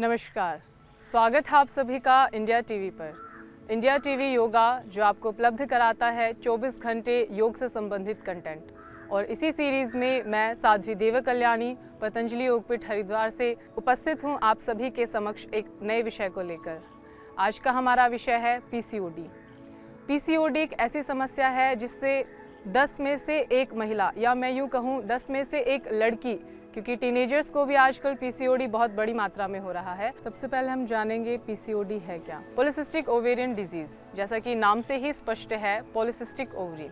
नमस्कार, स्वागत है आप सभी का इंडिया टीवी पर। इंडिया टीवी योगा जो आपको उपलब्ध कराता है 24 घंटे योग से संबंधित कंटेंट। और इसी सीरीज़ में मैं साध्वी देव कल्याणी पतंजलि योगपीठ हरिद्वार से उपस्थित हूँ आप सभी के समक्ष एक नए विषय को लेकर। आज का हमारा विषय है पीसीओडी। पीसीओडी एक ऐसी समस्या है जिससे 10 में से एक महिला, या मैं यूँ कहूँ 10 में से एक लड़की, क्योंकि टीनेजर्स को भी आजकल पीसीओडी बहुत बड़ी मात्रा में हो रहा है। सबसे पहले हम जानेंगे पीसीओडी है क्या। पॉलीसिस्टिक ओवेरियन डिजीज़, जैसा कि नाम से ही स्पष्ट है, पॉलीसिस्टिक ओवरी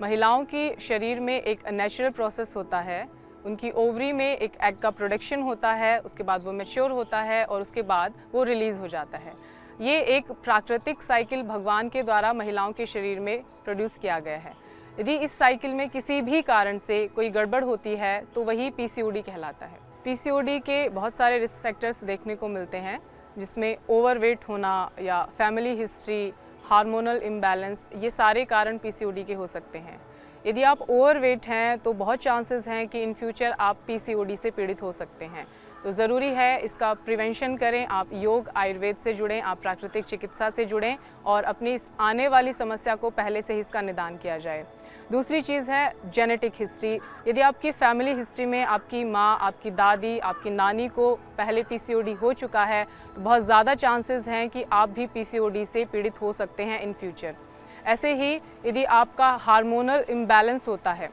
महिलाओं की शरीर में एक नेचुरल प्रोसेस होता है। उनकी ओवरी में एक एग का प्रोडक्शन होता है, उसके बाद वो मैच्योर होता है और उसके बाद वो रिलीज़ हो जाता है। ये एक प्राकृतिक साइकिल भगवान के द्वारा महिलाओं के शरीर में प्रोड्यूस किया गया है। यदि इस साइकिल में किसी भी कारण से कोई गड़बड़ होती है तो वही पीसीओडी कहलाता है। पीसीओडी के बहुत सारे रिस्क फैक्टर्स देखने को मिलते हैं, जिसमें ओवरवेट होना या फैमिली हिस्ट्री, हार्मोनल इम्बैलेंस, ये सारे कारण पीसीओडी के हो सकते हैं। यदि आप ओवरवेट हैं तो बहुत चांसेस हैं कि इन फ्यूचर आप पीसीओडी से पीड़ित हो सकते हैं। तो ज़रूरी है इसका प्रिवेंशन करें। आप योग आयुर्वेद से जुड़ें, आप प्राकृतिक चिकित्सा से जुड़ें और अपनी इस आने वाली समस्या को पहले से ही इसका निदान किया जाए। दूसरी चीज़ है जेनेटिक हिस्ट्री। यदि आपकी फैमिली हिस्ट्री में आपकी माँ, आपकी दादी, आपकी नानी को पहले पीसीओडी हो चुका है तो बहुत ज़्यादा चांसेस हैं कि आप भी पीसीओडी से पीड़ित हो सकते हैं इन फ्यूचर। ऐसे ही यदि आपका हार्मोनल इम्बैलेंस होता है,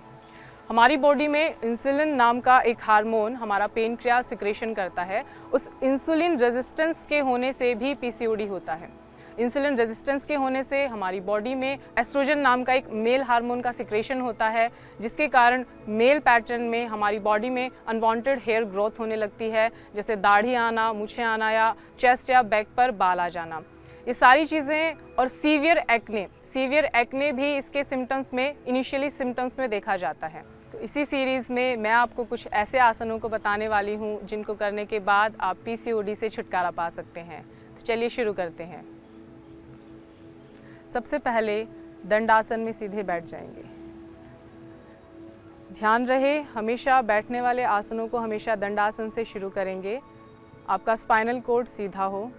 हमारी बॉडी में इंसुलिन नाम का एक हार्मोन हमारा पेनक्रियास सिक्रेशन करता है, उस इंसुलिन रेजिस्टेंस के होने से भी पीसीओडी होता है। इंसुलिन रेजिस्टेंस के होने से हमारी बॉडी में एस्ट्रोजन नाम का एक मेल हार्मोन का सिक्रेशन होता है, जिसके कारण मेल पैटर्न में हमारी बॉडी में अनवांटेड हेयर ग्रोथ होने लगती है, जैसे दाढ़ी आना, मूछें आना या चेस्ट या बैक पर बाल आ जाना। ये सारी चीज़ें और सीवियर एक्ने भी इसके सिम्टम्स में, इनिशियली सिम्टम्स में देखा जाता है। तो इसी सीरीज़ में मैं आपको कुछ ऐसे आसनों को बताने वाली हूँ जिनको करने के बाद आप पीसीओडी से छुटकारा पा सकते हैं। तो चलिए शुरू करते हैं। सबसे पहले दंडासन में सीधे बैठ जाएंगे। ध्यान रहे, हमेशा बैठने वाले आसनों को हमेशा दंडासन से शुरू करेंगे। आपका स्पाइनल कॉर्ड सीधा हो।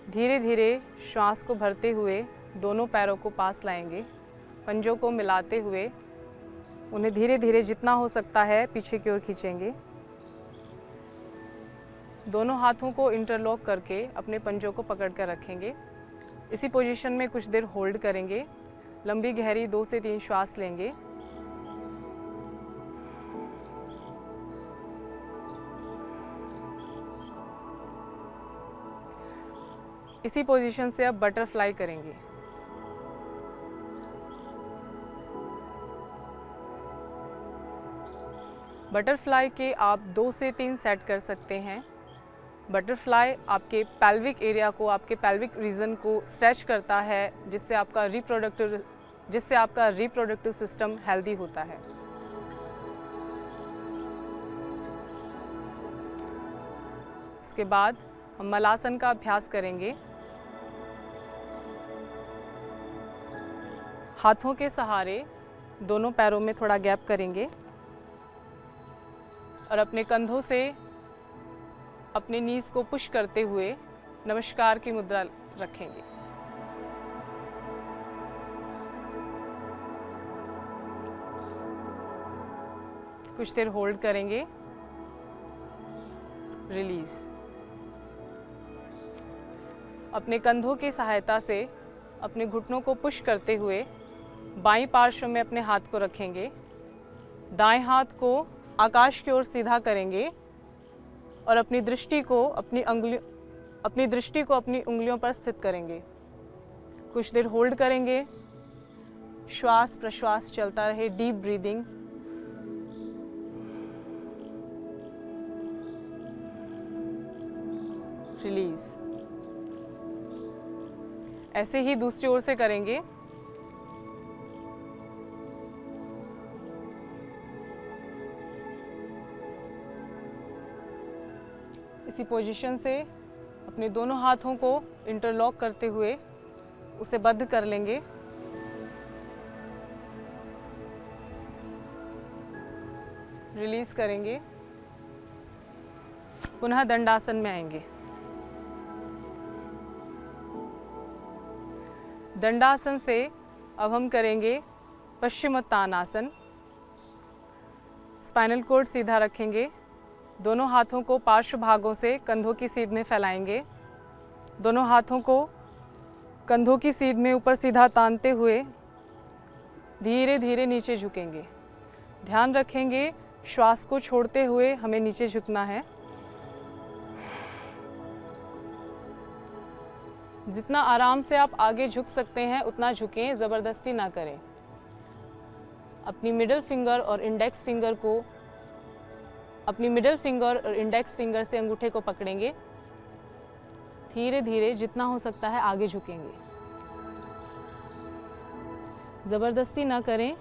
धीरे धीरे श्वास को भरते हुए दोनों पैरों को पास लाएंगे, पंजों को मिलाते हुए उन्हें धीरे धीरे जितना हो सकता है पीछे की ओर खींचेंगे। दोनों हाथों को इंटरलॉक करके अपने पंजों को पकड़ कर रखेंगे। इसी पोजीशन में कुछ देर होल्ड करेंगे। लंबी गहरी 2 से 3 श्वास लेंगे। इसी पोजीशन से अब बटरफ्लाई करेंगे। बटरफ्लाई के आप 2 से 3 सेट कर सकते हैं। बटरफ्लाई आपके पेल्विक एरिया को, आपके पेल्विक रीजन को स्ट्रेच करता है, जिससे आपका रिप्रोडक्टिव सिस्टम हेल्दी होता है। इसके बाद हम मलासन का अभ्यास करेंगे। हाथों के सहारे दोनों पैरों में थोड़ा गैप करेंगे और अपने कंधों से अपने नीज को पुश करते हुए नमस्कार की मुद्रा रखेंगे। कुछ देर होल्ड करेंगे, रिलीज। अपने कंधों की सहायता से अपने घुटनों को पुश करते हुए बाईं पार्श्व में अपने हाथ को रखेंगे। दाएं हाथ को आकाश की ओर सीधा करेंगे और अपनी दृष्टि को अपनी उंगलियों पर स्थित करेंगे। कुछ देर होल्ड करेंगे। श्वास प्रश्वास चलता रहे, डीप ब्रीदिंग। रिलीज। ऐसे ही दूसरी ओर से करेंगे। इसी पोजीशन से अपने दोनों हाथों को इंटरलॉक करते हुए उसे बंद कर लेंगे। रिलीज करेंगे। पुनः दंडासन में आएंगे। दंडासन से अब हम करेंगे पश्चिमोत्तानासन। स्पाइनल कॉर्ड सीधा रखेंगे, दोनों हाथों को पार्श्व भागों से कंधों की सीध में फैलाएंगे, दोनों हाथों को कंधों की सीध में ऊपर सीधा तानते हुए धीरे धीरे नीचे झुकेंगे। ध्यान रखेंगे श्वास को छोड़ते हुए हमें नीचे झुकना है। जितना आराम से आप आगे झुक सकते हैं उतना झुकें, ज़बरदस्ती ना करें। अपनी मिडिल फिंगर और इंडेक्स फिंगर से अंगूठे को पकड़ेंगे। धीरे धीरे जितना हो सकता है आगे झुकेंगे, ज़बरदस्ती ना करें।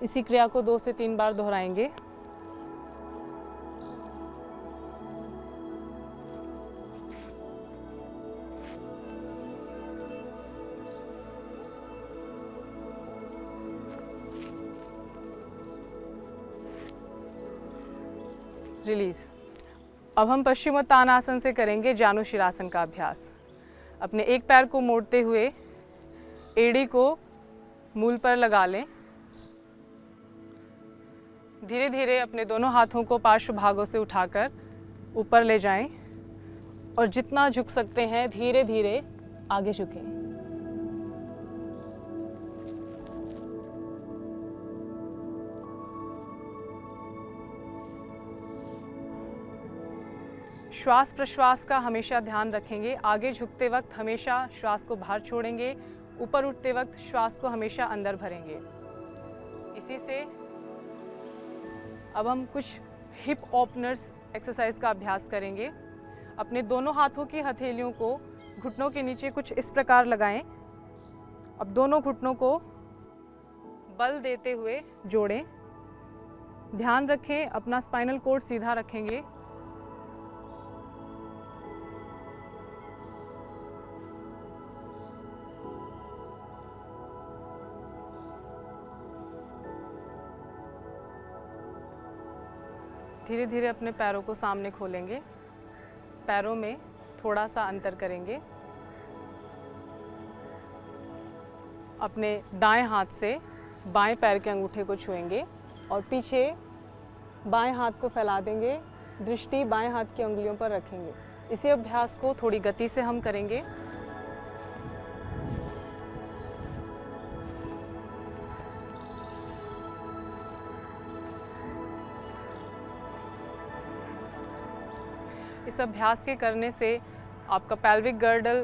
इसी क्रिया को 2 से 3 बार दोहराएंगे। रिलीज। अब हम पश्चिमोत्तानासन से करेंगे जानुशिरासन का अभ्यास। अपने एक पैर को मोड़ते हुए एड़ी को मूल पर लगा लें। धीरे धीरे अपने दोनों हाथों को पार्श्व भागों से उठाकर ऊपर ले जाएं और जितना झुक सकते हैं धीरे धीरे आगे झुकें। श्वास प्रश्वास का हमेशा ध्यान रखेंगे। आगे झुकते वक्त हमेशा श्वास को बाहर छोड़ेंगे, ऊपर उठते वक्त श्वास को हमेशा अंदर भरेंगे। इसी से अब हम कुछ हिप ओपनर्स एक्सरसाइज का अभ्यास करेंगे। अपने दोनों हाथों की हथेलियों को घुटनों के नीचे कुछ इस प्रकार लगाएं। अब दोनों घुटनों को बल देते हुए जोड़ें। ध्यान रखें अपना स्पाइनल कॉर्ड सीधा रखेंगे। धीरे धीरे अपने पैरों को सामने खोलेंगे, पैरों में थोड़ा सा अंतर करेंगे। अपने दाएं हाथ से बाएं पैर के अंगूठे को छुएंगे और पीछे बाएं हाथ को फैला देंगे। दृष्टि बाएं हाथ की अंगुलियों पर रखेंगे। इसी अभ्यास को थोड़ी गति से हम करेंगे। इस अभ्यास के करने से आपका पेल्विक गर्डल,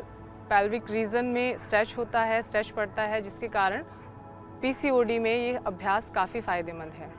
पेल्विक रीजन में स्ट्रेच होता है, स्ट्रेच पड़ता है, जिसके कारण पीसीओडी में ये अभ्यास काफ़ी फ़ायदेमंद है।